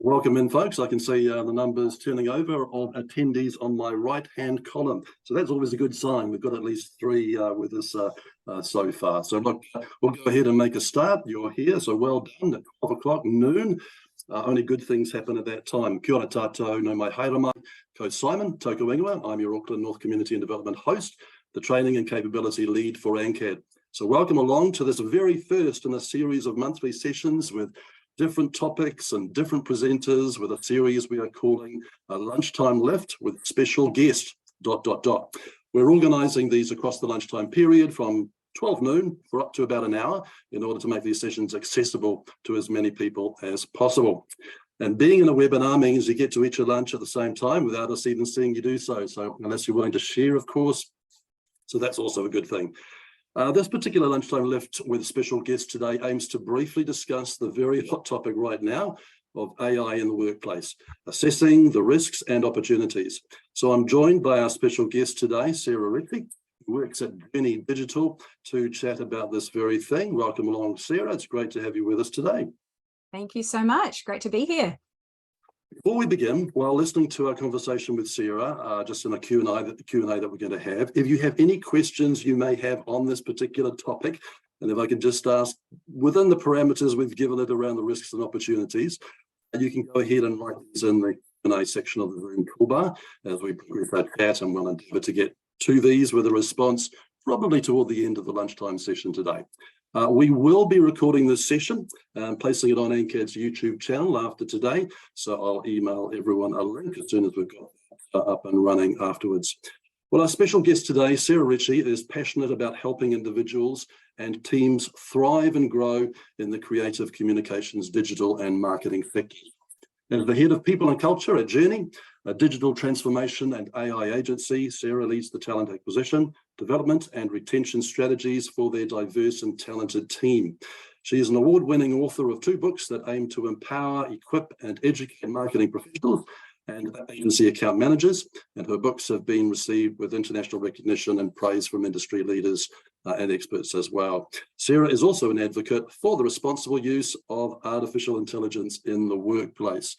Welcome in, folks. I can see the numbers turning over of attendees on my right-hand column. So that's always a good sign. We've got at least three with us so far. So look, we'll go ahead and make a start. You're here, so well done at 12 o'clock noon. Only good things happen at that time. Kia ora tātou, no mai haere mai, ko Simon, tauko ingoa. I'm your Auckland North Community and Development host, the Training and Capability Lead for ANCAD. So welcome along to this very first in a series of monthly sessions with different topics and different presenters with a series we are calling Lunchtime LiiFT with special guest, ... We're organising these across the lunchtime period from 12 noon for up to about an hour in order to make these sessions accessible to as many people as possible. And being in a webinar means you get to eat your lunch at the same time without us even seeing you do so. So unless you're willing to share, of course, so that's also a good thing. This particular Lunchtime LiiFT with special guest today aims to briefly discuss the very hot topic right now of AI in the workplace, assessing the risks and opportunities. So I'm joined by our special guest today, Sarah Ritchie, who works at Journey Digital, to chat about this very thing. Welcome along, Sarah. It's great to have you with us today. Thank you so much. Great to be here. Before we begin, while listening to our conversation with Sarah, just in a Q&A that we're going to have, if you have any questions you may have on this particular topic, and if I can just ask, within the parameters we've given it around the risks and opportunities, you can go ahead and write these in the Q&A section of the Zoom toolbar as we progress our chat, and we'll endeavour to get to these with a response probably toward the end of the lunchtime session today. We will be recording this session and placing it on ANCAD's YouTube channel after today. So I'll email everyone a link as soon as we've got up and running afterwards. Well, our special guest today, Sarah Ritchie, is passionate about helping individuals and teams thrive and grow in the creative communications, digital and marketing sectors. As the head of people and culture at Journey, a digital transformation and AI agency, Sarah leads the talent acquisition, development and retention strategies for their diverse and talented team. She is an award-winning author of 2 books that aim to empower, equip and educate marketing professionals and agency account managers, and her books have been received with international recognition and praise from industry leaders and experts as well. Sarah is also an advocate for the responsible use of artificial intelligence in the workplace.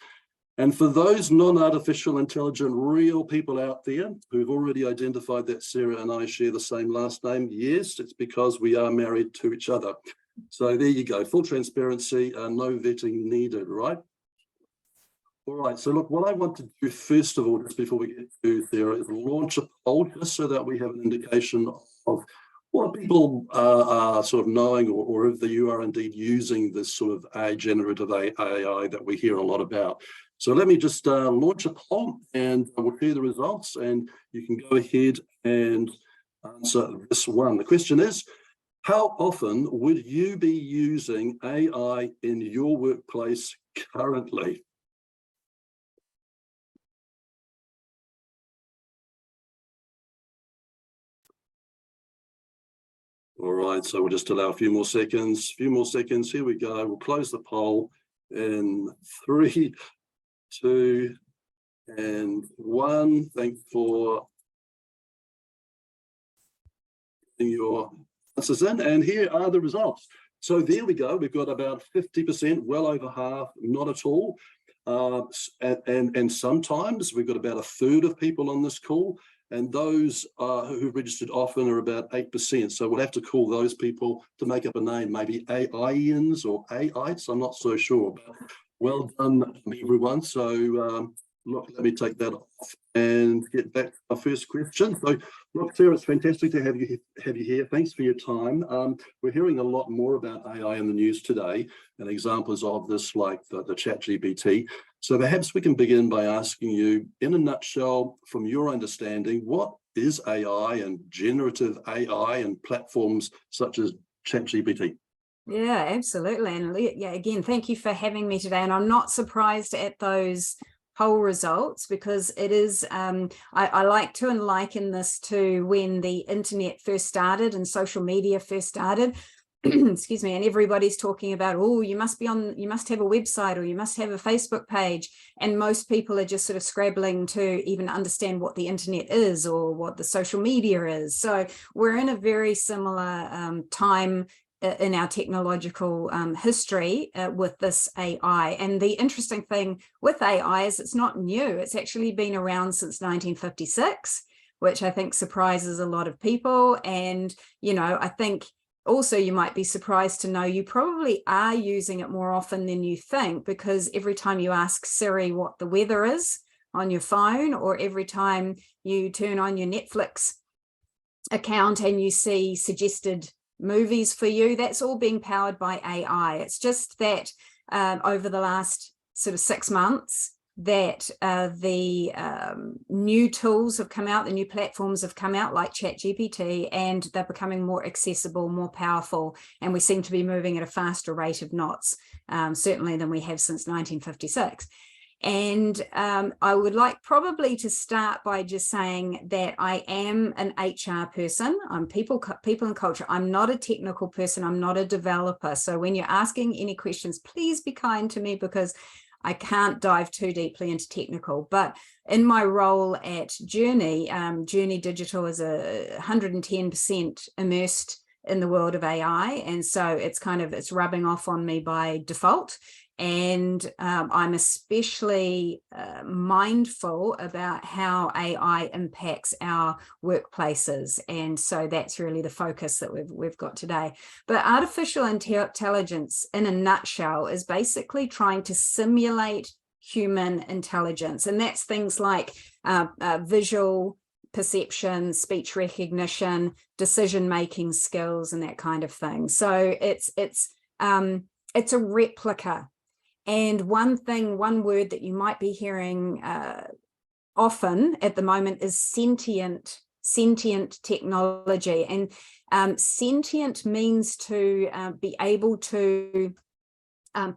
And for those non-artificial intelligent real people out there who've already identified that Sarah and I share the same last name, yes, it's because we are married to each other. So there you go, full transparency, no vetting needed, right? All right, so look, what I want to do first of all, just before we get to Sarah, is launch a poll just so that we have an indication of what people are sort of knowing, or if you are indeed using this sort of generative AI that we hear a lot about. So let me just launch a poll and we'll share the results, and you can go ahead and answer this one. The question is, how often would you be using AI in your workplace currently? All right, so we'll just allow a few more seconds. Here we go. We'll close the poll in 3, 2, and 1. Thank you for getting your answers in. And here are the results. So there we go. We've got about 50%, well over half, not at all. And sometimes we've got about a third of people on this call. And those who've registered often are about 8%. So we'll have to call those people to make up a name, maybe AIians or AIites, I'm not so sure. But well done, everyone. So look, let me take that off and get back to our first question. So look, Sarah, it's fantastic to have you here. Thanks for your time. We're hearing a lot more about AI in the news today, and examples of this like the ChatGPT. So perhaps we can begin by asking you, in a nutshell, from your understanding, what is AI and generative AI and platforms such as ChatGPT? Yeah, absolutely. And yeah, again, thank you for having me today. And I'm not surprised at those poll results, because it is, I like to liken this to when the internet first started and social media first started. Excuse me, and everybody's talking about, oh, you must have a website, or you must have a Facebook page, and most people are just sort of scrabbling to even understand what the internet is or what the social media is. So we're in a very similar time in our technological history with this AI. And the interesting thing with AI is it's not new. It's actually been around since 1956, which I think surprises a lot of people. And, you know, I think also you might be surprised to know you probably are using it more often than you think, because every time you ask Siri what the weather is on your phone, or every time you turn on your Netflix account and you see suggested movies for you, that's all being powered by AI. It's just that over the last sort of 6 months that the new tools have come out, the new platforms have come out like ChatGPT, and they're becoming more accessible, more powerful, and we seem to be moving at a faster rate of knots, certainly than we have since 1956. And I would like probably to start by just saying that I am an HR person. I'm people and culture. I'm not a technical person. I'm not a developer. So when you're asking any questions, please be kind to me, because I can't dive too deeply into technical. But in my role at Journey, Journey Digital is 110% immersed in the world of AI. And so it's rubbing off on me by default. And I'm especially mindful about how AI impacts our workplaces. And so that's really the focus that we've got today. But artificial intelligence, in a nutshell, is basically trying to simulate human intelligence. And that's things like visual perception, speech recognition, decision-making skills, and that kind of thing. So it's a replica. And one word that you might be hearing often at the moment is sentient technology. And sentient means to be able to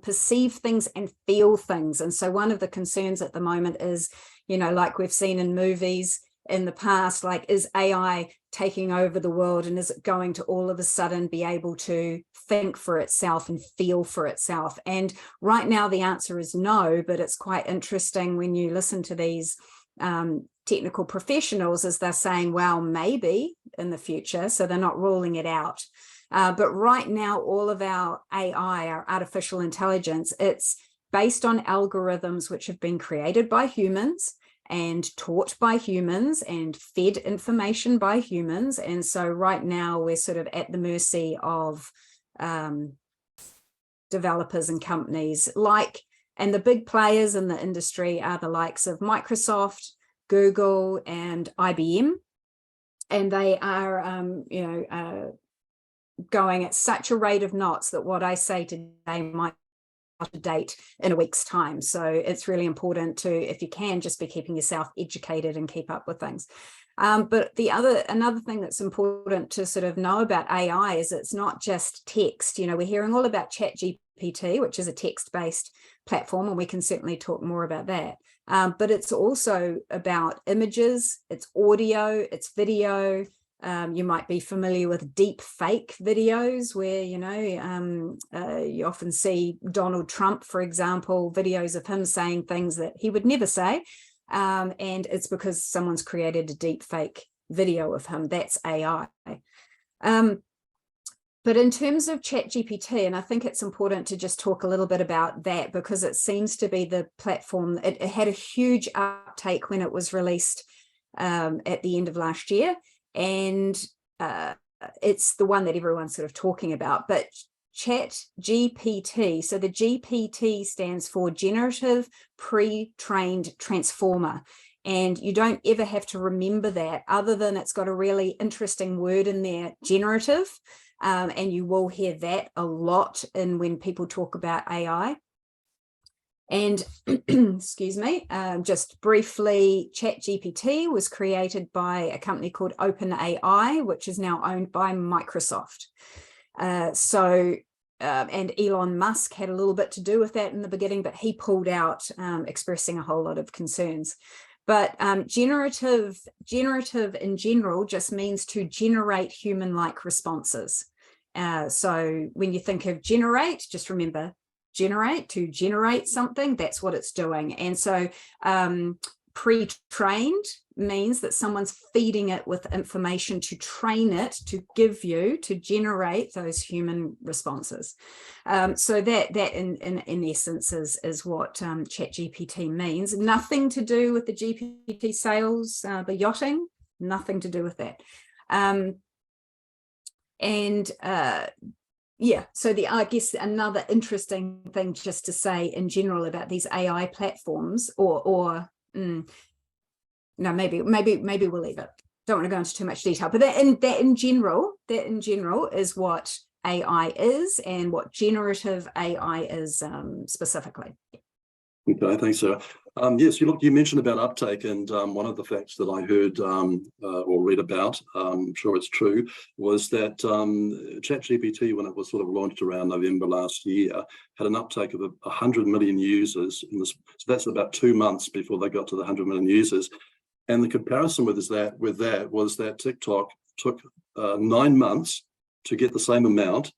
perceive things and feel things. And so one of the concerns at the moment is, you know, like we've seen in movies in the past, like, is AI taking over the world, and is it going to all of a sudden be able to think for itself and feel for itself? And right now the answer is no, but it's quite interesting when you listen to these technical professionals, as they're saying, well, maybe in the future, so they're not ruling it out. But right now, all of our AI, our artificial intelligence, it's based on algorithms which have been created by humans and taught by humans and fed information by humans. And so right now we're sort of at the mercy of developers and companies and the big players in the industry are the likes of Microsoft, Google, and IBM. And they are, going at such a rate of knots that what I say today might out of date in a week's time. So it's really important to, if you can, just be keeping yourself educated and keep up with things. But another thing that's important to sort of know about AI is it's not just text. You know, we're hearing all about ChatGPT, which is a text-based platform, and we can certainly talk more about that. But it's also about images, it's audio, it's video. You might be familiar with deep fake videos where, you know, you often see Donald Trump, for example, videos of him saying things that he would never say. And it's because someone's created a deep fake video of him. That's AI. But in terms of ChatGPT, and I think it's important to just talk a little bit about that, because it seems to be the platform, it had a huge uptake when it was released at the end of last year. And it's the one that everyone's sort of talking about. But ChatGPT, so the GPT stands for Generative Pre-trained Transformer. And you don't ever have to remember that, other than it's got a really interesting word in there, generative. And you will hear that a lot when people talk about AI. And excuse me, just briefly, ChatGPT was created by a company called OpenAI, which is now owned by Microsoft. And Elon Musk had a little bit to do with that in the beginning, but he pulled out, expressing a whole lot of concerns. But generative in general just means to generate human-like responses. So when you think of generate, just remember, to generate something, that's what it's doing. And so pre-trained means that someone's feeding it with information to train it to generate those human responses. So that in essence is what ChatGPT means. Nothing to do with the GPT sales, the yachting, nothing to do with that. Yeah, so I guess another interesting thing just to say in general about these AI platforms, no, maybe we'll leave it. Don't want to go into too much detail, but that in general is what AI is and what generative AI is specifically. Okay, thanks, Sarah. Yes, you mentioned about uptake, and one of the facts that I heard or read about, I'm sure it's true, was that ChatGPT, when it was sort of launched around November last year, had an uptake of 100 million users. So that's about 2 months before they got to the 100 million users. And the comparison with that was that TikTok took 9 months to get the same amount.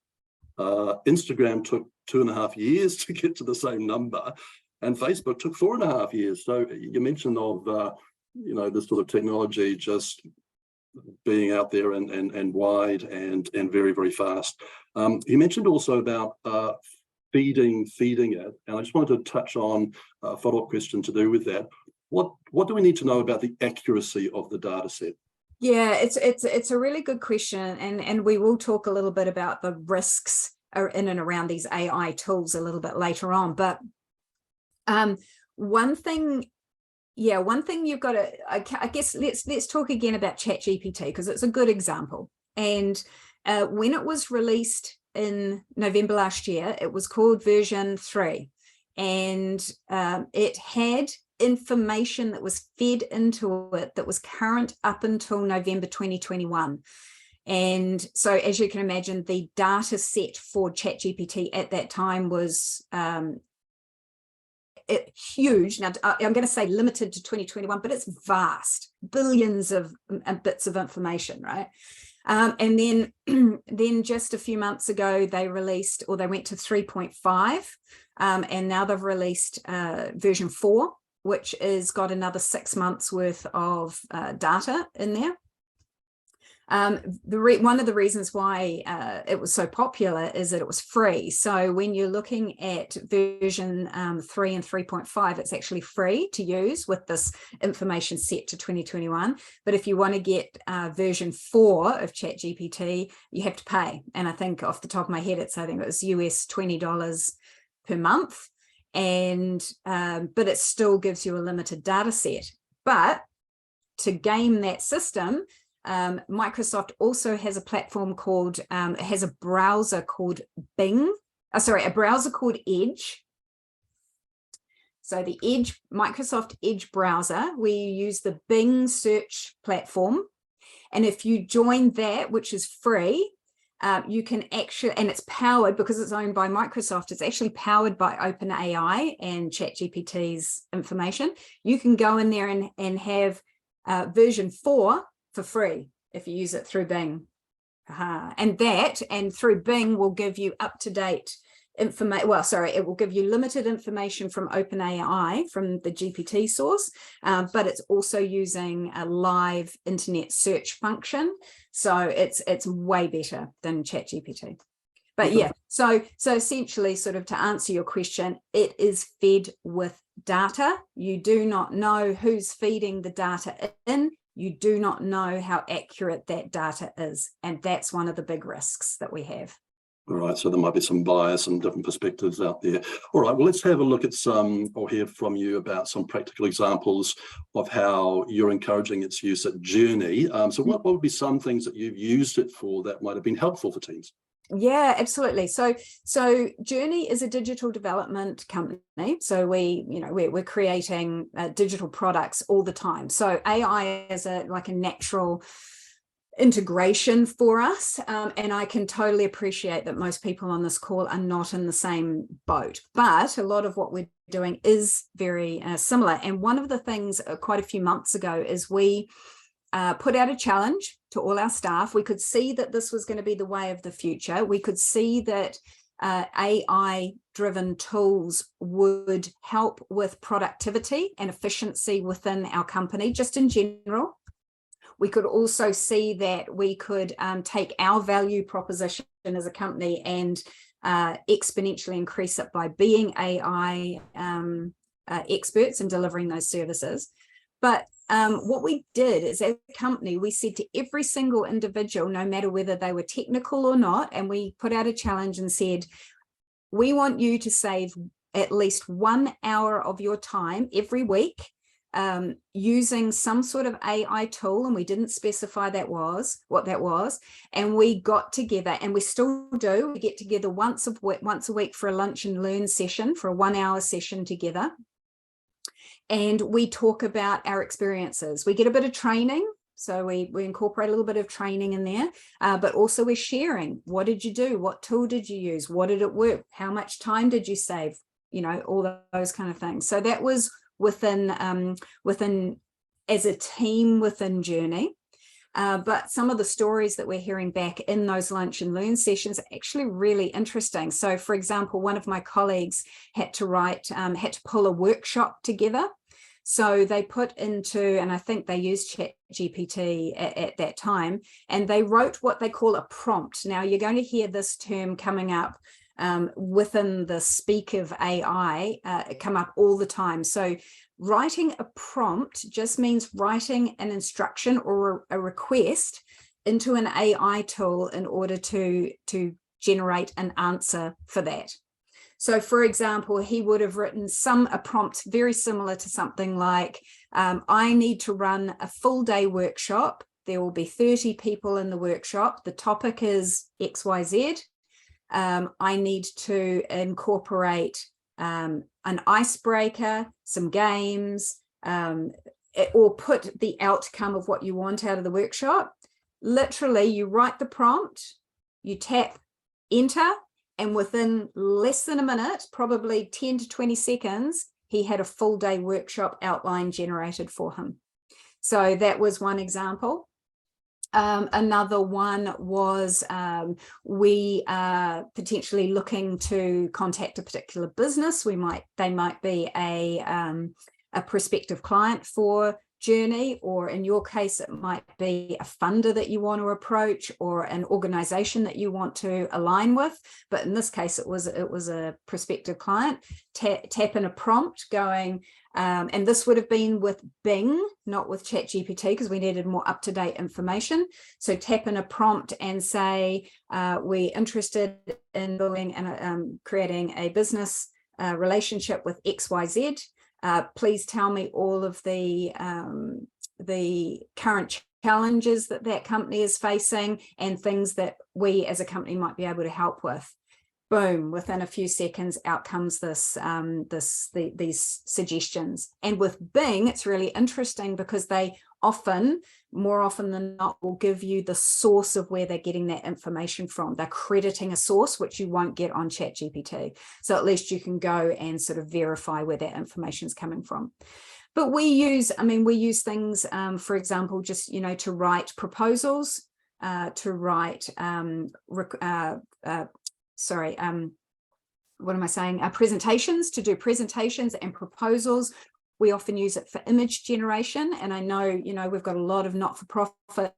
Instagram took 2.5 years to get to the same number. And Facebook took 4.5 years. So you mentioned of, this sort of technology just being out there and wide and very, very fast. You mentioned also about feeding it. And I just wanted to touch on a follow-up question to do with that. What do we need to know about the accuracy of the data set? Yeah, it's a really good question. And we will talk a little bit about the risks in and around these AI tools a little bit later on. But one thing you've got to, I guess let's talk again about ChatGPT, because it's a good example. And when it was released in November last year, it was called version 3, and it had information that was fed into it that was current up until November 2021. And so, as you can imagine, the data set for ChatGPT at that time was huge. Now, I'm going to say limited to 2021, but it's vast, billions of bits of information, right? And then just a few months ago, they released, or they went to 3.5, and now they've released version 4, which has got another 6 months worth of data in there. One of the reasons why it was so popular is that it was free. So when you're looking at version 3 and 3.5, it's actually free to use with this information set to 2021. But if you want to get version 4 of ChatGPT, you have to pay. And I think off the top of my head, I think it was US $20 per month. And but it still gives you a limited data set. But to game that system, Microsoft also has a platform called, has a browser called a browser called Edge. So the Microsoft Edge browser, we use the Bing search platform. And if you join that, which is free, you can actually, and it's powered, because it's owned by Microsoft, it's actually powered by OpenAI and ChatGPT's information. You can go in there and have version 4 for free if you use it through Bing. And through Bing will give you up-to-date information. Well, sorry, it will give you limited information from OpenAI, from the GPT source, but it's also using a live internet search function. So it's way better than ChatGPT. But yeah, so essentially, sort of to answer your question, it is fed with data. You do not know who's feeding the data in. You do not know how accurate that data is. And that's one of the big risks that we have. All right, so there might be some bias and different perspectives out there. All right, well, let's have a look at some, or hear from you about some practical examples of how you're encouraging its use at Journey. So what would be some things that you've used it for that might have been helpful for teams? Yeah, absolutely. So Journey is a digital development company. So we're creating digital products all the time. So AI is like a natural integration for us. And I can totally appreciate that most people on this call are not in the same boat, but a lot of what we're doing is very similar. And one of the things quite a few months ago is we put out a challenge to all our staff. We could see that this was going to be the way of the future. We could see that AI-driven tools would help with productivity and efficiency within our company, just in general. We could also see that we could take our value proposition as a company and exponentially increase it by being AI experts in delivering those services. But what we did is, as a company, we said to every single individual, no matter whether they were technical or not, and we put out a challenge and said, we want you to save at least 1 hour of your time every week using some sort of AI tool, and we didn't specify what that was. And we got together, and we still do. We get together once a week for a lunch and learn session, for a 1 hour session together. And we talk about our experiences. We get a bit of training. So we incorporate a little bit of training in there, but also we're sharing. What did you do? What tool did you use? What did it work? How much time did you save? You know, all those kind of things. So that was within as a team within Journey. But some of the stories that we're hearing back in those lunch and learn sessions are actually really interesting. So, for example, one of my colleagues had to pull a workshop together. So they put into, and I think they used ChatGPT at that time, and they wrote what they call a prompt. Now, you're going to hear this term coming up within the speak of AI, come up all the time. So writing a prompt just means writing an instruction or a request into an AI tool in order to generate an answer for that. So, for example, he would have written a prompt very similar to something like, I need to run a full day workshop. There will be 30 people in the workshop. The topic is XYZ. I need to incorporate an icebreaker, some games, or put the outcome of what you want out of the workshop. Literally, you write the prompt, you tap enter, and within less than a minute, probably 10 to 20 seconds, he had a full day workshop outline generated for him. So that was one example. Another one was we are potentially looking to contact a particular business. They might be a prospective client for Journey, or in your case, it might be a funder that you want to approach or an organization that you want to align with. But in this case, it was a prospective client. Tap in a prompt going, and this would have been with Bing, not with ChatGPT, because we needed more up-to-date information. So tap in a prompt and say, we're interested in building and creating a business relationship with XYZ. Please tell me all of the current challenges that company is facing and things that we as a company might be able to help with. Boom, within a few seconds, out comes these suggestions. And with Bing, it's really interesting because they more often than not, will give you the source of where they're getting that information from. They're crediting a source, which you won't get on ChatGPT. So at least you can go and sort of verify where that information is coming from. But we use things, for example, just, to write proposals, to write, presentations, to do presentations and proposals. We often use it for image generation. And I know, we've got a lot of not-for-profit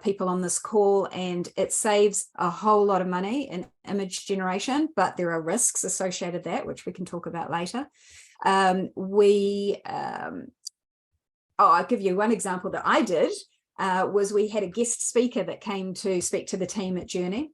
people on this call, and it saves a whole lot of money in image generation, but there are risks associated with that, which we can talk about later. I'll give you one example that I did, was we had a guest speaker that came to speak to the team at Journey.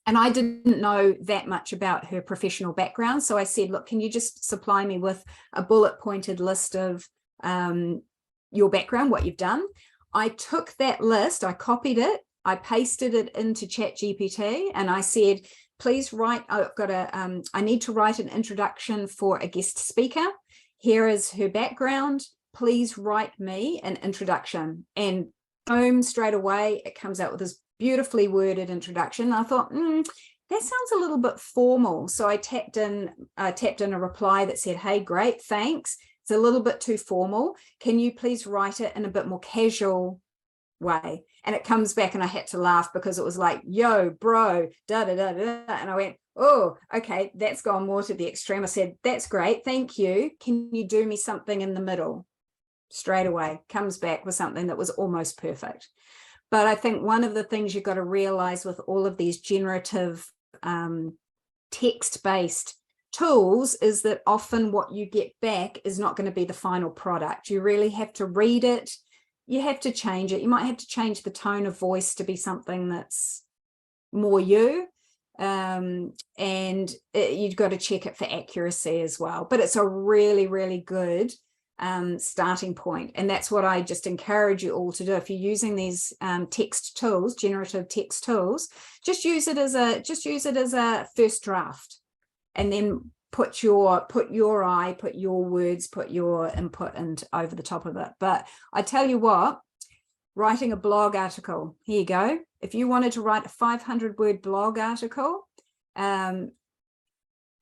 And I didn't know that much about her professional background. So I said, look, can you just supply me with a bullet pointed list of your background, what you've done? I took that list, I copied it, I pasted it into ChatGPT, and I said, please write, I need to write an introduction for a guest speaker. Here is her background. Please write me an introduction. And boom, straight away, it comes out with this beautifully worded introduction. I thought, that sounds a little bit formal. So I tapped in a reply that said, hey, great, thanks. It's a little bit too formal. Can you please write it in a bit more casual way? And it comes back, and I had to laugh because it was like, yo, bro, da, da, da, da. And I went, oh, okay, that's gone more to the extreme. I said, that's great, thank you. Can you do me something in the middle? Straight away comes back with something that was almost perfect. But I think one of the things you've got to realize with all of these generative text-based tools is that often what you get back is not going to be the final product. You really have to read it. You have to change it. You might have to change the tone of voice to be something that's more you. You've got to check it for accuracy as well. But it's a really, really good starting point, and that's what I just encourage you all to do. If you're using these text tools, generative text tools, just use it as a first draft, and then put your words, put your input and over the top of it. But I tell you what, writing a blog article, here you go. If you wanted to write a 500-word blog article,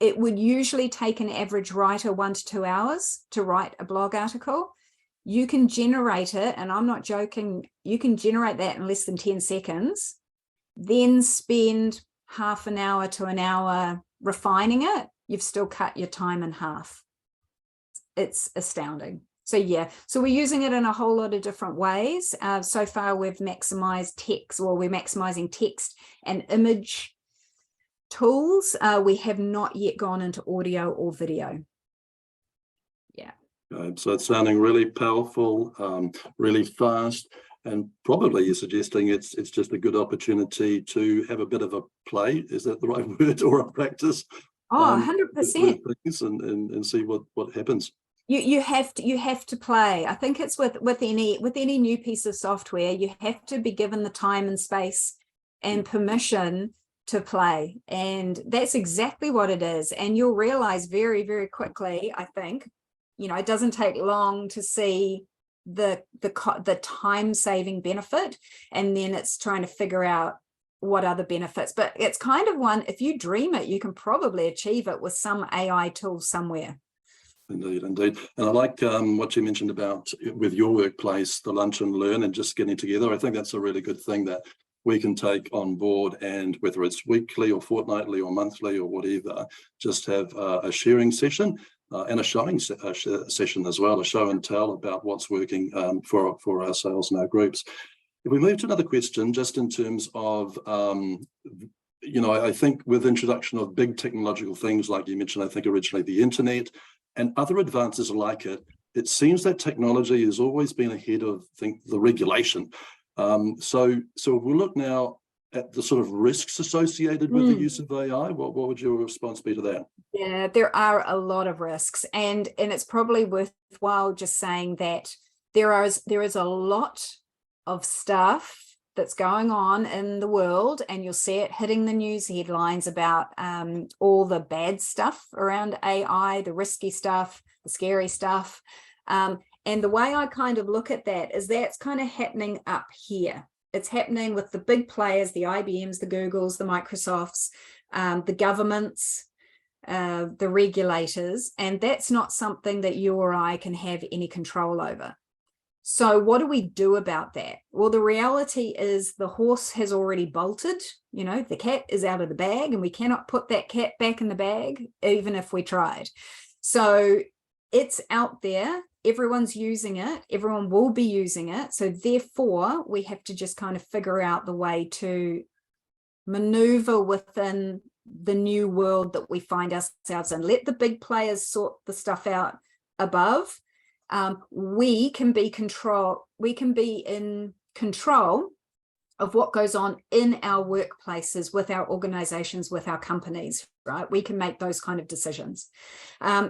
it would usually take an average writer 1 to 2 hours to write a blog article. You can generate it, and I'm not joking, you can generate that in less than 10 seconds, then spend half an hour to an hour refining it. You've still cut your time in half. It's astounding. So yeah, so we're using it in a whole lot of different ways. So far we've maximized text, or we're maximizing text and image tools. We have not yet gone into audio or video. Yeah. So it's sounding really powerful, really fast, and probably you're suggesting it's just a good opportunity to have a bit of a play. Is that the right word, or a practice? Oh, 100%. And see what happens. You have to play. I think it's with any new piece of software, you have to be given the time and space and permission to play, and that's exactly what it is. And you'll realize very, very quickly, I think, it doesn't take long to see the time-saving benefit, and then it's trying to figure out what other benefits. But it's kind of one, if you dream it, you can probably achieve it with some AI tool somewhere. Indeed. And I like what you mentioned about with your workplace, the lunch and learn and just getting together. I think that's a really good thing that we can take on board, and whether it's weekly or fortnightly or monthly or whatever, just have a sharing session and a showing session as well, a show and tell about what's working for our sales and our groups. If we move to another question, just in terms of, I think with the introduction of big technological things, like you mentioned, I think originally the internet and other advances like it, it seems that technology has always been ahead of the regulation. So if we look now at the sort of risks associated with the use of AI, what would your response be to that? Yeah, there are a lot of risks, and it's probably worthwhile just saying that there is a lot of stuff that's going on in the world, and you'll see it hitting the news headlines about all the bad stuff around AI, the risky stuff, the scary stuff. And the way I kind of look at that is that's kind of happening up here. It's happening with the big players, the IBMs, the Googles, the Microsofts, the governments, the regulators, and that's not something that you or I can have any control over. So what do we do about that? Well, the reality is the horse has already bolted. The cat is out of the bag, and we cannot put that cat back in the bag, even if we tried. So it's out there. Everyone's using it. Everyone will be using it. So therefore, we have to just kind of figure out the way to maneuver within the new world that we find ourselves in. Let the big players sort the stuff out above. We can be in control of what goes on in our workplaces, with our organizations, with our companies, right? We can make those kind of decisions.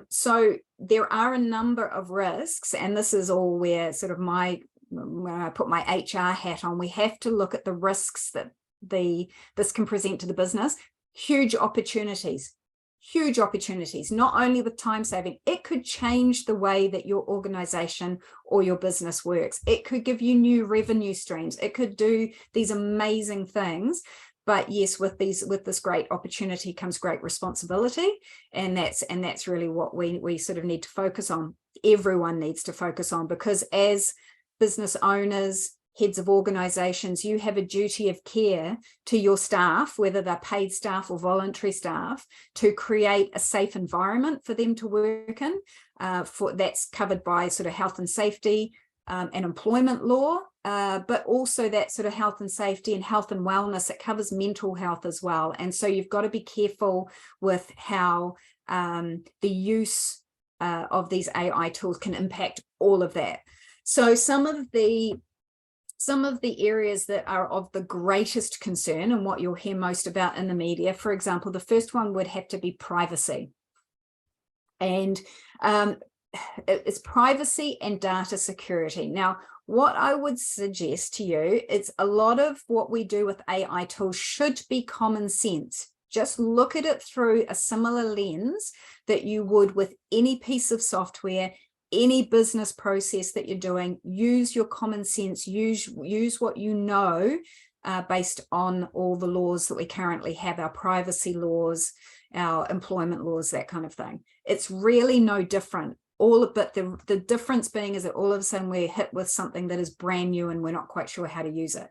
So there are a number of risks, and this is all where sort of when I put my HR hat on, we have to look at the risks that this can present to the business. Huge opportunities, not only with time saving. It could change the way that your organization or your business works. It could give you new revenue streams. It could do these amazing things. But yes, with this great opportunity comes great responsibility, and that's really what we sort of need to focus on. Everyone needs to focus on, because as business owners, heads of organizations, you have a duty of care to your staff, whether they're paid staff or voluntary staff, to create a safe environment for them to work in. That's covered by sort of health and safety and employment law, but also that sort of health and safety and health and wellness. It covers mental health as well. And so you've got to be careful with how the use of these AI tools can impact all of that. So some of the areas that are of the greatest concern and what you'll hear most about in the media, for example, the first one would have to be privacy. And it's privacy and data security. Now, what I would suggest to you is a lot of what we do with AI tools should be common sense. Just look at it through a similar lens that you would with any piece of software, any business process that you're doing. Use your common sense, use what you know based on all the laws that we currently have, our privacy laws, our employment laws, that kind of thing. It's really no different. But the difference being is that all of a sudden we're hit with something that is brand new and we're not quite sure how to use it.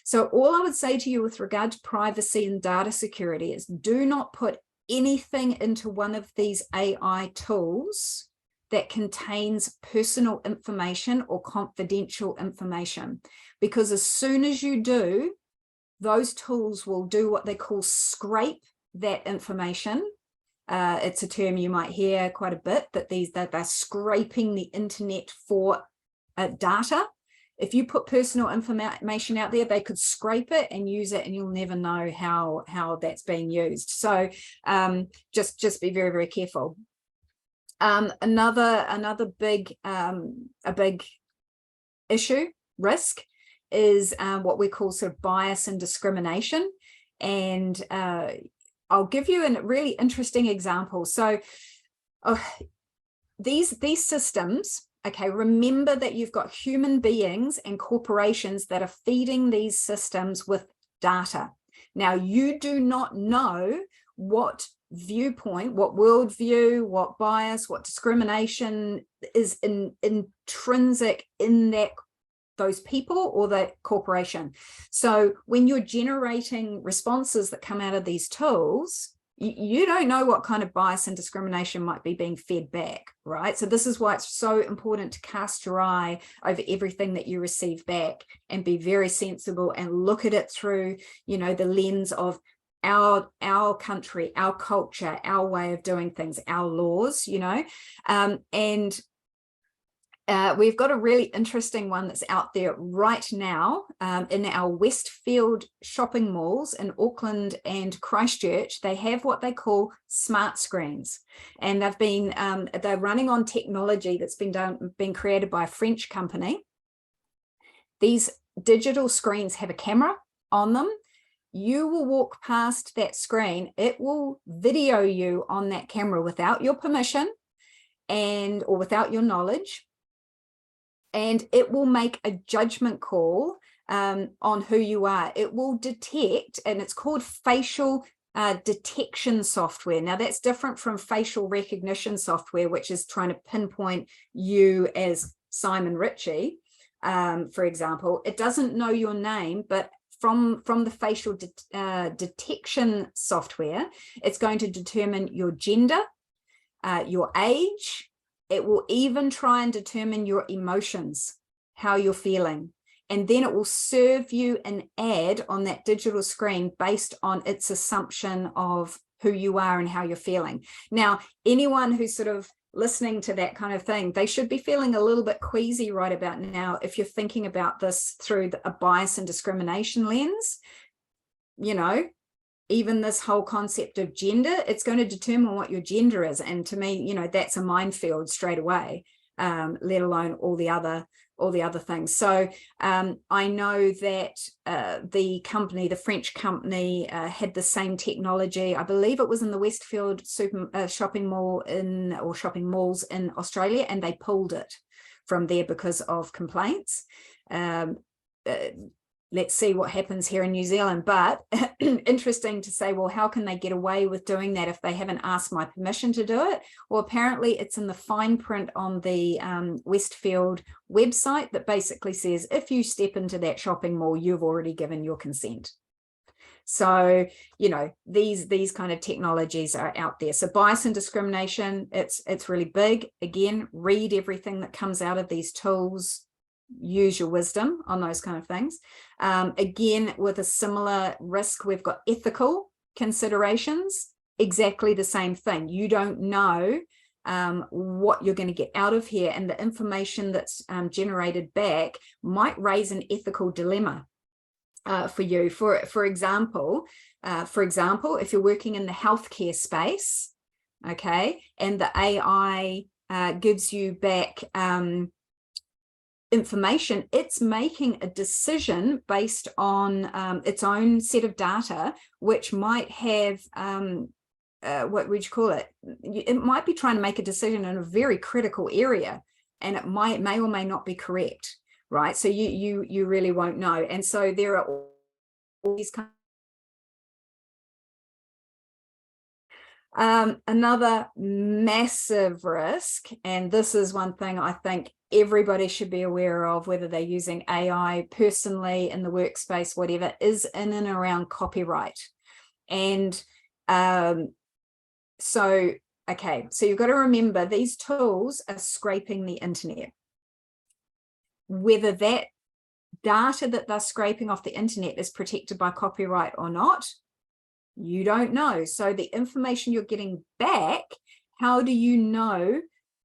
So all I would say to you with regard to privacy and data security is do not put anything into one of these AI tools that contains personal information or confidential information, because as soon as you do, those tools will do what they call scrape that information. It's a term you might hear quite a bit, that they're scraping the internet for data. If you put personal information out there, they could scrape it and use it, and you'll never know how that's being used. So just be very, very careful. Another big issue, risk, is what we call sort of bias and discrimination. And I'll give you a really interesting example. So these systems, okay, remember that you've got human beings and corporations that are feeding these systems with data. Now, you do not know what viewpoint, what worldview, what bias, what discrimination is intrinsic in those people or that corporation. So when you're generating responses that come out of these tools, you don't know what kind of bias and discrimination might be being fed back, right? So this is why it's so important to cast your eye over everything that you receive back and be very sensible and look at it through, you know, the lens of our country, our culture, our way of doing things, our laws, you know. We've got a really interesting one that's out there right now in our Westfield shopping malls in Auckland and Christchurch. They have what they call smart screens, and they're running on technology that's been created by a French company. These digital screens have a camera on them. You will walk past that screen, it will video you on that camera without your permission or without your knowledge. And it will make a judgment call on who you are. It will detect, and it's called facial detection software. Now, that's different from facial recognition software, which is trying to pinpoint you as Simon Ritchie, for example. It doesn't know your name, but from the facial detection software, it's going to determine your gender, your age. It will even try and determine your emotions, how you're feeling. And then it will serve you an ad on that digital screen based on its assumption of who you are and how you're feeling. Now, anyone who's sort of listening to that kind of thing, they should be feeling a little bit queasy right about now if you're thinking about this through a bias and discrimination lens. You know, even this whole concept of gender, it's going to determine what your gender is. And to me, you know, that's a minefield straight away, let alone all the other things. So I know that the French company had the same technology. I believe it was in the Westfield shopping mall shopping malls in Australia, and they pulled it from there because of complaints. let's see what happens here in New Zealand. But interesting to say, well, how can they get away with doing that if they haven't asked my permission to do it? Well, apparently it's in the fine print on the Westfield website that basically says, if you step into that shopping mall, you've already given your consent. So, you know, these kind of technologies are out there. So bias and discrimination, it's really big. Again, read everything that comes out of these tools, use your wisdom on those kind of things. Again, with a similar risk, we've got ethical considerations, exactly the same thing. You don't know what you're going to get out of here, and the information that's generated back might raise an ethical dilemma for you. For example, if you're working in the healthcare space, okay, and the AI gives you back information, it's making a decision based on its own set of data, which might have what would you call it? It might be trying to make a decision in a very critical area, and it may or may not be correct, right? So you really won't know. And so there are all these kind of another massive risk, and this is one thing I think everybody should be aware of, whether they're using AI personally in the workspace, whatever, is in and around copyright. And so you've got to remember, these tools are scraping the internet. Whether that data that they're scraping off the internet is protected by copyright or not, you don't know. So the information you're getting back, how do you know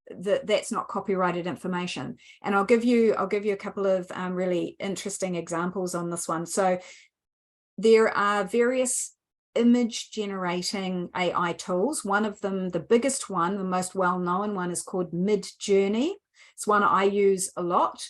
that that's not copyrighted information? And I'll give you a couple of really interesting examples on this one. So there are various image generating AI tools. One of them, the biggest one, the most well-known one, is called Midjourney. It's one I use a lot.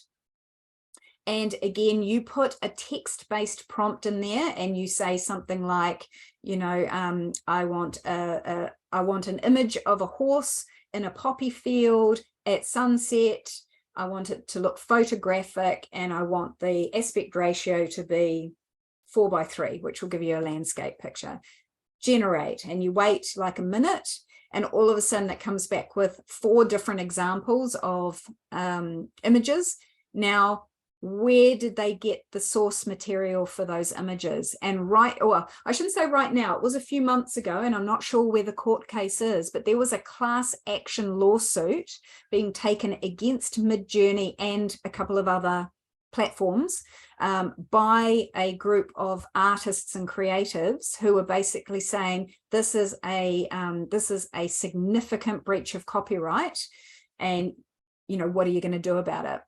And again, you put a text-based prompt in there and you say something like, you know, I want an image of a horse in a poppy field at sunset. I want it to look photographic, and I want the aspect ratio to be 4:3, which will give you a landscape picture. Generate, and you wait like a minute, and all of a sudden it comes back with 4 different examples of images. Now, where did they get the source material for those images? And well, I shouldn't say right now, it was a few months ago, and I'm not sure where the court case is, but there was a class action lawsuit being taken against Midjourney and a couple of other platforms by a group of artists and creatives who are basically saying this is a significant breach of copyright, and you know, what are you going to do about it?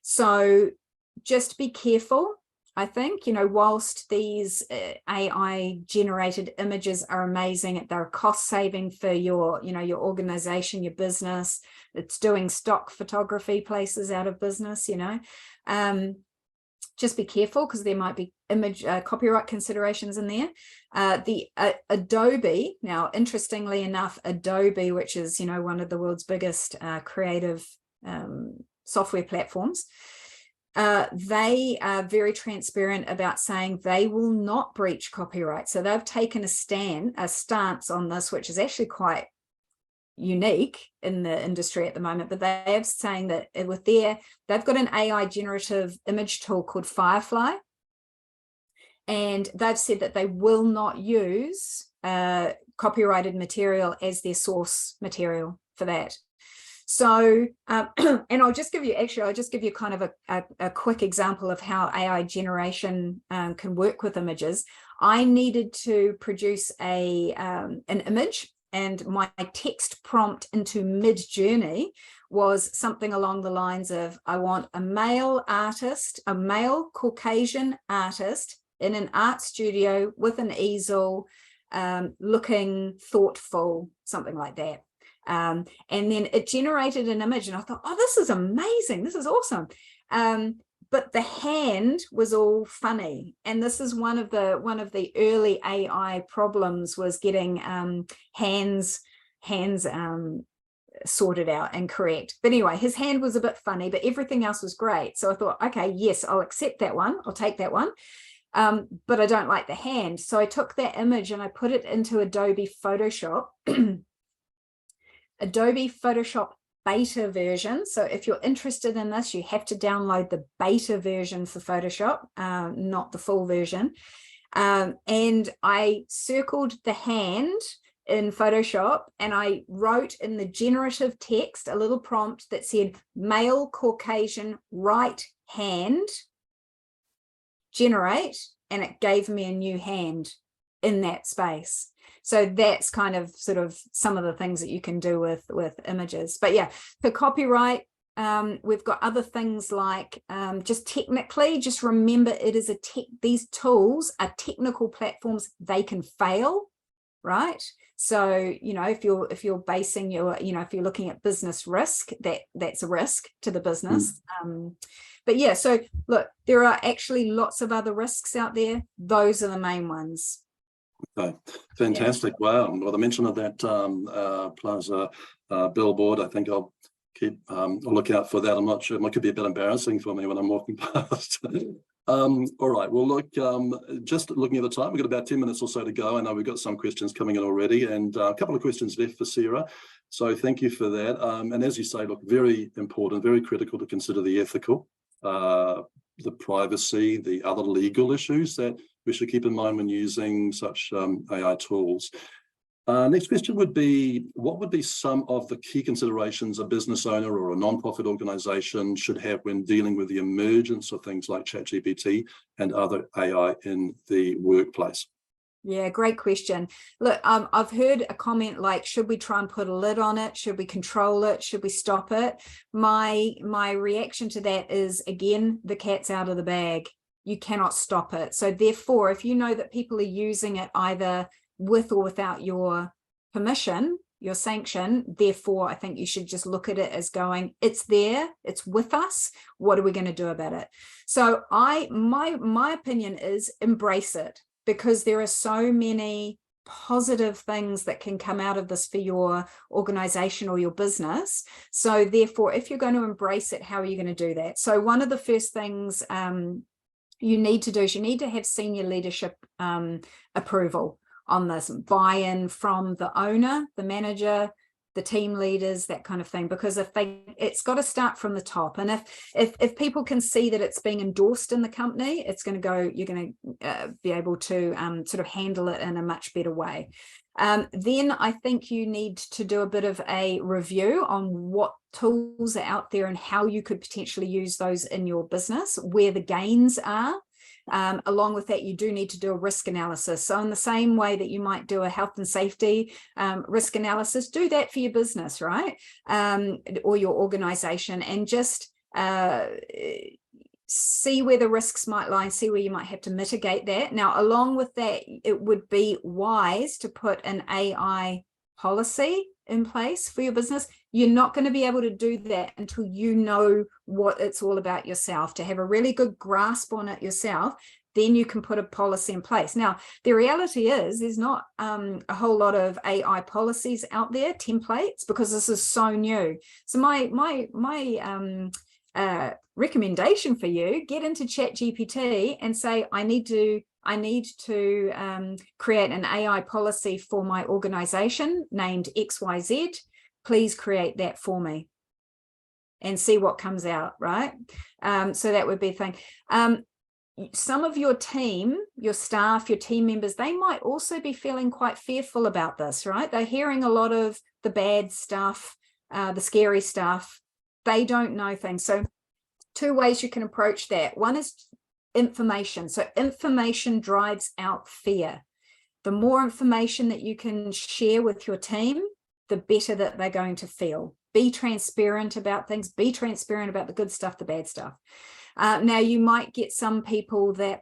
So just be careful. I think, you know, whilst these AI generated images are amazing, they're cost saving for your, you know, your organization, your business. It's doing stock photography places out of business, you know. Just be careful, because there might be image copyright considerations in there. The Adobe, now interestingly enough, Adobe, which is, you know, one of the world's biggest creative software platforms, they are very transparent about saying they will not breach copyright. So they've taken a stance on this, which is actually quite unique in the industry at the moment. But they're saying that with they've got an AI generative image tool called Firefly, and they've said that they will not use copyrighted material as their source material for that. So, and I'll just give you kind of a quick example of how AI generation can work with images. I needed to produce an image, and my text prompt into Midjourney was something along the lines of, I want a male artist, a male Caucasian artist in an art studio with an easel, looking thoughtful, something like that. And then it generated an image, and I thought, oh, this is amazing. This is awesome. But the hand was all funny. And this is one of the early AI problems, was getting hands sorted out and correct. But anyway, his hand was a bit funny, but everything else was great. So I thought, okay, yes, I'll accept that one. I'll take that one. but I don't like the hand. So I took that image and I put it into Adobe Photoshop, Adobe Photoshop beta version. So if you're interested in this, you have to download the beta version for Photoshop, not the full version. And I circled the hand in Photoshop, and I wrote in the generative text a little prompt that said male Caucasian right hand, generate, and it gave me a new hand in that space. So that's kind of sort of some of the things that you can do with images. But yeah, for copyright, we've got other things like just technically, just remember it is these tools are technical platforms. They can fail, right? So, you know, if you're basing your, you know, if you're looking at business risk, that's a risk to the business. But yeah, so look, there are actually lots of other risks out there. Those are the main ones. Okay, fantastic. Yeah. Wow. Well, the mention of that Plaza billboard, I think I'll keep a lookout for that. I'm not sure, it could be a bit embarrassing for me when I'm walking past. All right, well, look, just looking at the time, we've got about 10 minutes or so to go. I know we've got some questions coming in already, and a couple of questions left for Sarah. So thank you for that. And as you say, look, very important, very critical to consider the ethical, the privacy, the other legal issues that we should keep in mind when using such AI tools. Next question would be, what would be some of the key considerations a business owner or a non-profit organization should have when dealing with the emergence of things like ChatGPT and other AI in the workplace? Yeah, great question. Look, I've heard a comment like, should we try and put a lid on it? Should we control it? Should we stop it? My reaction to that is, again, the cat's out of the bag. You cannot stop it. So therefore, if you know that people are using it either with or without your permission, your sanction, therefore, I think you should just look at it as going, it's there, it's with us. What are we going to do about it? So my opinion is embrace it, because there are so many positive things that can come out of this for your organization or your business. So therefore, if you're going to embrace it, how are you going to do that? So one of the first things you need to do is you need to have senior leadership approval on this, buy-in from the owner, the manager, the team leaders, that kind of thing, because it's got to start from the top. And if people can see that it's being endorsed in the company, it's going to go, you're going to be able to sort of handle it in a much better way. Then I think you need to do a bit of a review on what tools are out there and how you could potentially use those in your business, where the gains are. Along with that, you do need to do a risk analysis. So in the same way that you might do a health and safety risk analysis, do that for your business, right? Or your organization, and just see where the risks might lie, see where you might have to mitigate that. Now, along with that, it would be wise to put an AI policy in place for your business. You're not going to be able to do that until you know what it's all about yourself, to have a really good grasp on it yourself. Then you can put a policy in place. Now, the reality is there's not a whole lot of AI policies out there, templates, because this is so new. So my recommendation for you, get into ChatGPT and say, I need to create an AI policy for my organization named XYZ. Please create that for me, and see what comes out, right? So that would be a thing. Some of your team, your staff, your team members, they might also be feeling quite fearful about this, right? They're hearing a lot of the bad stuff, the scary stuff. They don't know things. So two ways you can approach that. One is information. So information drives out fear. The more information that you can share with your team, the better that they're going to feel. Be transparent about things. Be transparent about the good stuff, the bad stuff. Now, you might get some people that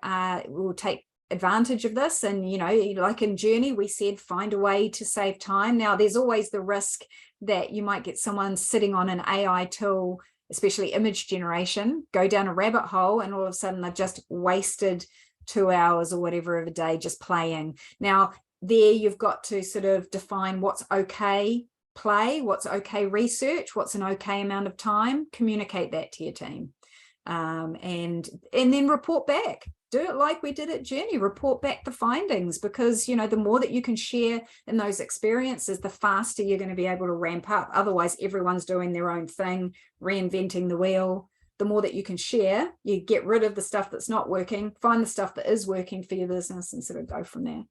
will take advantage of this. And, you know, like in Journey, we said, find a way to save time. Now, there's always the risk that you might get someone sitting on an AI tool, especially image generation, go down a rabbit hole, and all of a sudden they've just wasted 2 hours or whatever of a day just playing. Now, there you've got to sort of define what's okay play, what's okay research, what's an okay amount of time, communicate that to your team, and then report back. do it like we did at Journey, report back the findings, because, you know, the more that you can share in those experiences, the faster you're going to be able to ramp up. Otherwise, everyone's doing their own thing, reinventing the wheel. The more that you can share, you get rid of the stuff that's not working, find the stuff that is working for your business, and sort of go from there.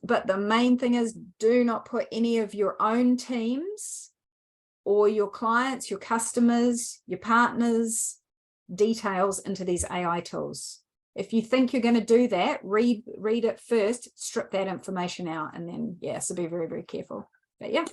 But the main thing is, do not put any of your own teams or your clients, your customers, your partners' details into these AI tools. If you think you're going to do that, read it first, strip that information out, and then, yeah, so be very, very careful. But yeah.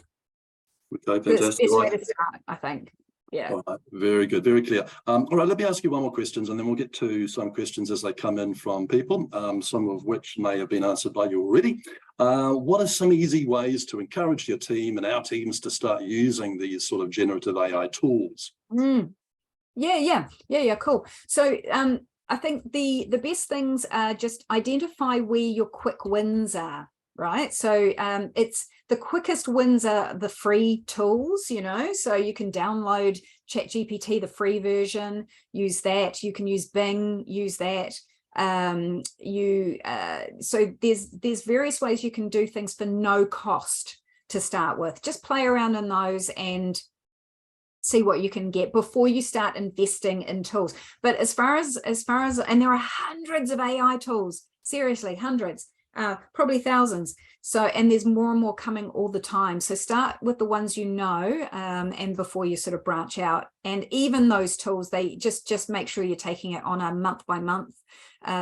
Okay, fantastic. Best way to start, I think. Yeah. All right, very good, very clear. All right, let me ask you one more question, and then we'll get to some questions as they come in from people, some of which may have been answered by you already. What are some easy ways to encourage your team and our teams to start using these sort of generative AI tools? Yeah, cool. So I think the best things are just identify where your quick wins are, right? So it's the quickest wins are the free tools, you know, so you can download ChatGPT, the free version, use that. You can use Bing, use that. So there's various ways you can do things for no cost to start with. Just play around in those and see what you can get before you start investing in tools. But as far as, and there are hundreds of AI tools, seriously, hundreds, probably thousands. So, and there's more and more coming all the time. So start with the ones you know, and before you sort of branch out. And even those tools, they just make sure you're taking it on a month by month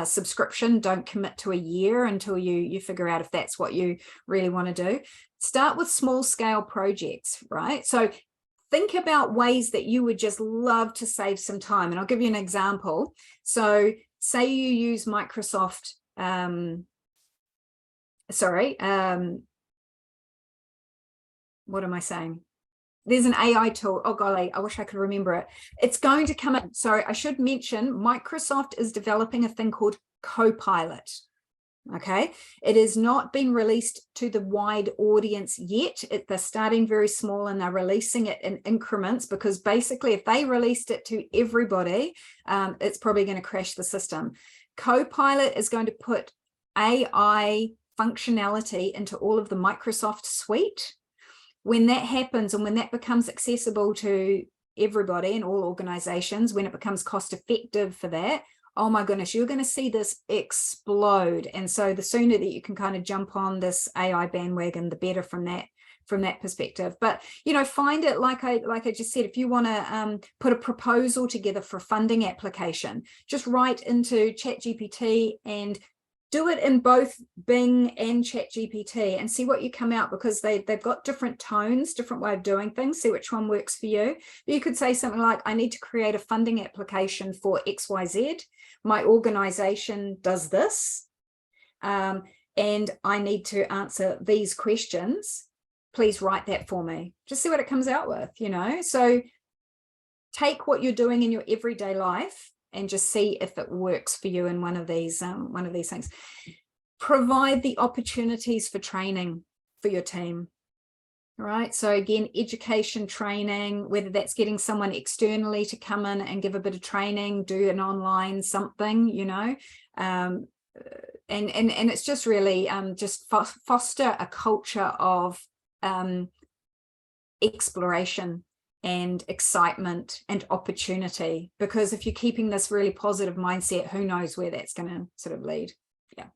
subscription. Don't commit to a year until you figure out if that's what you really want to do. Start with small scale projects, right? So think about ways that you would just love to save some time. And I'll give you an example. So say you use Microsoft, what am I saying? There's an AI tool. Oh, golly, I wish I could remember it. It's going to come in. Sorry, I should mention Microsoft is developing a thing called Copilot. Okay, it has not been released to the wide audience yet. They're starting very small and they're releasing it in increments, because basically if they released it to everybody, it's probably going to crash the system. Copilot is going to put AI functionality into all of the Microsoft suite. When that happens and when that becomes accessible to everybody in all organizations, when it becomes cost effective for that, oh my goodness, you're going to see this explode. And so the sooner that you can kind of jump on this AI bandwagon, the better from that perspective. But, you know, find it, like I just said, if you want to put a proposal together for a funding application, just write into ChatGPT and do it in both Bing and ChatGPT and see what you come out, because they've got different tones, different way of doing things. See which one works for you. You could say something like, I need to create a funding application for XYZ. My organization does this, and I need to answer these questions. Please write that for me. Just see what it comes out with, you know. So take what you're doing in your everyday life and just see if it works for you in one of these things. Provide the opportunities for training for your team. All right. So again, education training, whether that's getting someone externally to come in and give a bit of training, do an online something, you know, and it's just really just foster a culture of exploration and excitement and opportunity, because if you're keeping this really positive mindset, who knows where that's going to sort of lead. Yeah.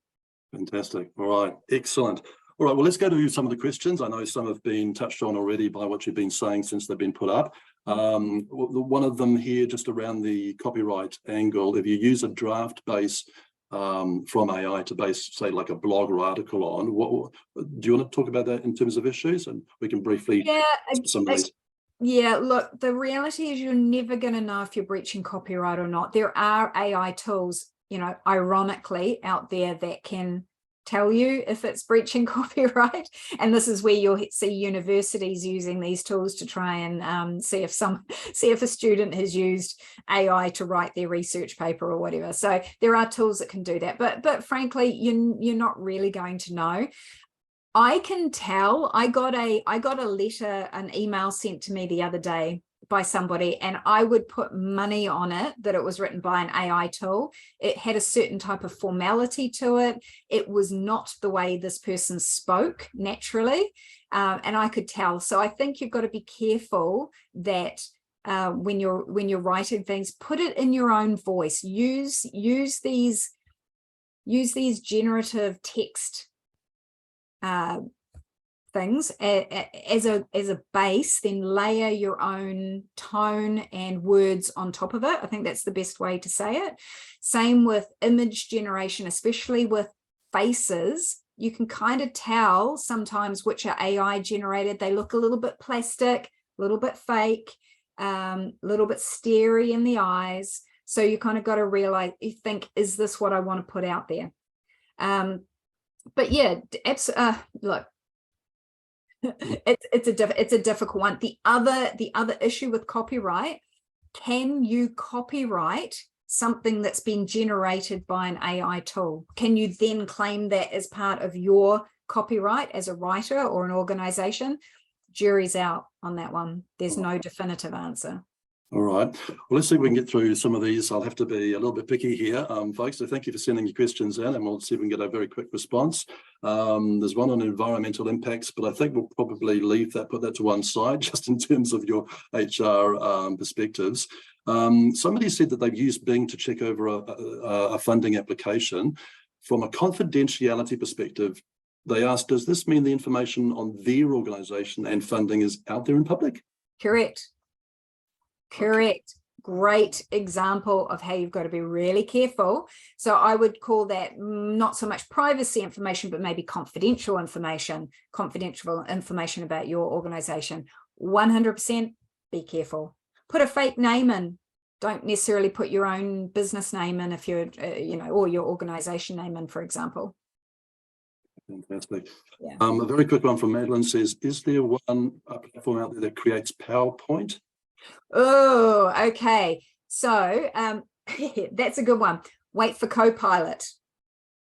Fantastic. All right. Excellent. All right. Well, let's go to some of the questions. I know some have been touched on already by what you've been saying since they've been put up. One of them here, just around the copyright angle, if you use a draft base from AI to base, say, like a blog or article on, what do you want to talk about that in terms of issues? And we can briefly some of these. Yeah, look, the reality is you're never going to know if you're breaching copyright or not. There are AI tools, you know, ironically out there that can tell you if it's breaching copyright. And this is where you'll see universities using these tools to try and see if a student has used AI to write their research paper or whatever. So there are tools that can do that. But frankly, you're not really going to know. I can tell. I got a letter, an email sent to me the other day by somebody, and I would put money on it that it was written by an AI tool. It had a certain type of formality to it. It was not the way this person spoke naturally, and I could tell. So I think you've got to be careful that when you're writing things, put it in your own voice. Use these generative text things as a base, then layer your own tone and words on top of it. I think that's the best way to say it. Same with image generation, especially with faces. You can kind of tell sometimes which are AI generated. They look a little bit plastic, a little bit fake, a little bit starey in the eyes. So you kind of got to realize, you think, is this what I want to put out there? But yeah, look, it's a difficult one. The other issue with copyright, can you copyright something that's been generated by an AI tool? Can you then claim that as part of your copyright as a writer or an organization? Jury's out on that one. There's no definitive answer. All right. Well, let's see if we can get through some of these. I'll have to be a little bit picky here, folks. So thank you for sending your questions in, and we'll see if we can get a very quick response. There's one on environmental impacts, but I think we'll probably put that to one side, just in terms of your HR perspectives. Somebody said that they've used Bing to check over a funding application. From a confidentiality perspective, they asked, does this mean the information on their organisation and funding is out there in public? Correct. Correct. Great example of how you've got to be really careful. So I would call that not so much privacy information, but maybe confidential information about your organization. 100% be careful. Put a fake name in. Don't necessarily put your own business name in if you're, or your organization name in, for example. Fantastic. Yeah. A very quick one from Madeline says, is there one platform out there that creates PowerPoint? Oh, okay. So that's a good one. Wait for Copilot.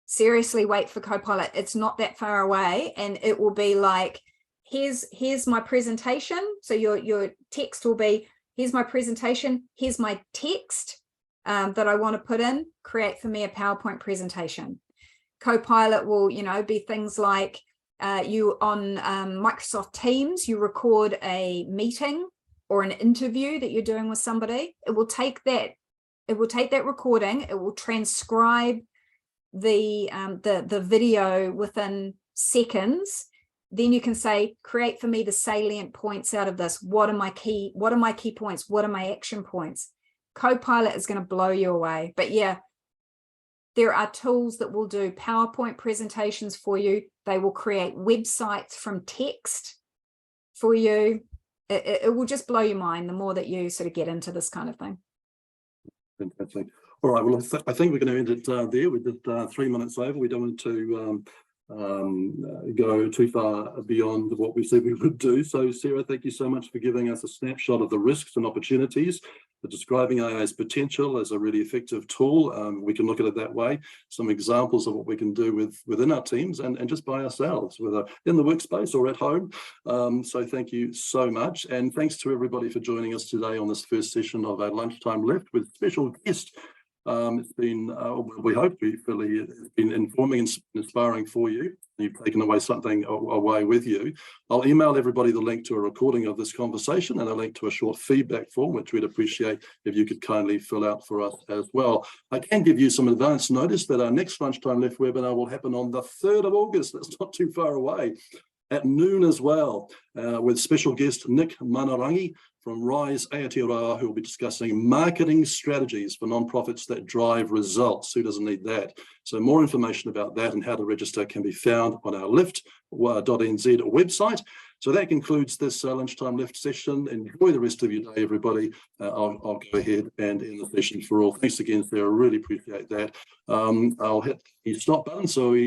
Seriously, wait for Copilot. It's not that far away, and it will be like, here's my presentation. So your text will be, here's my presentation, here's my text that I want to put in, create for me a PowerPoint presentation. Copilot will, be things like you on Microsoft Teams, you record a meeting or an interview that you're doing with somebody. It will take that recording, it will transcribe the video within seconds. Then you can say, create for me the salient points out of this. What are my key points? What are my action points? Copilot is going to blow you away. But yeah, there are tools that will do PowerPoint presentations for you. They will create websites from text for you. It will just blow your mind the more that you sort of get into this kind of thing. Fantastic. All right. Well, I think we're going to end it there. We did 3 minutes over. We don't want to go too far beyond what we said we would do. So, Sarah, thank you so much for giving us a snapshot of the risks and opportunities, for describing AI's potential as a really effective tool. We can look at it that way. Some examples of what we can do within our teams and just by ourselves, whether in the workspace or at home. So thank you so much. And thanks to everybody for joining us today on this first session of our Lunchtime LiiFT with special guest. It's been, we hope it's been informing and inspiring for you. You've taken away something away with you. I'll email everybody the link to a recording of this conversation and a link to a short feedback form, which we'd appreciate if you could kindly fill out for us as well. I can give you some advance notice that our next Lunchtime LiiFT webinar will happen on the 3rd of August. That's not too far away, at noon as well, with special guest Nick Manarangi from Rise Aotearoa, who will be discussing marketing strategies for nonprofits that drive results. Who doesn't need that? So more information about that and how to register can be found on our LiiFT.nz website. So that concludes this Lunchtime LiiFT session. Enjoy the rest of your day, everybody. I'll go ahead and end the session for all. Thanks again, Sarah. Really appreciate that. I'll hit the stop button so we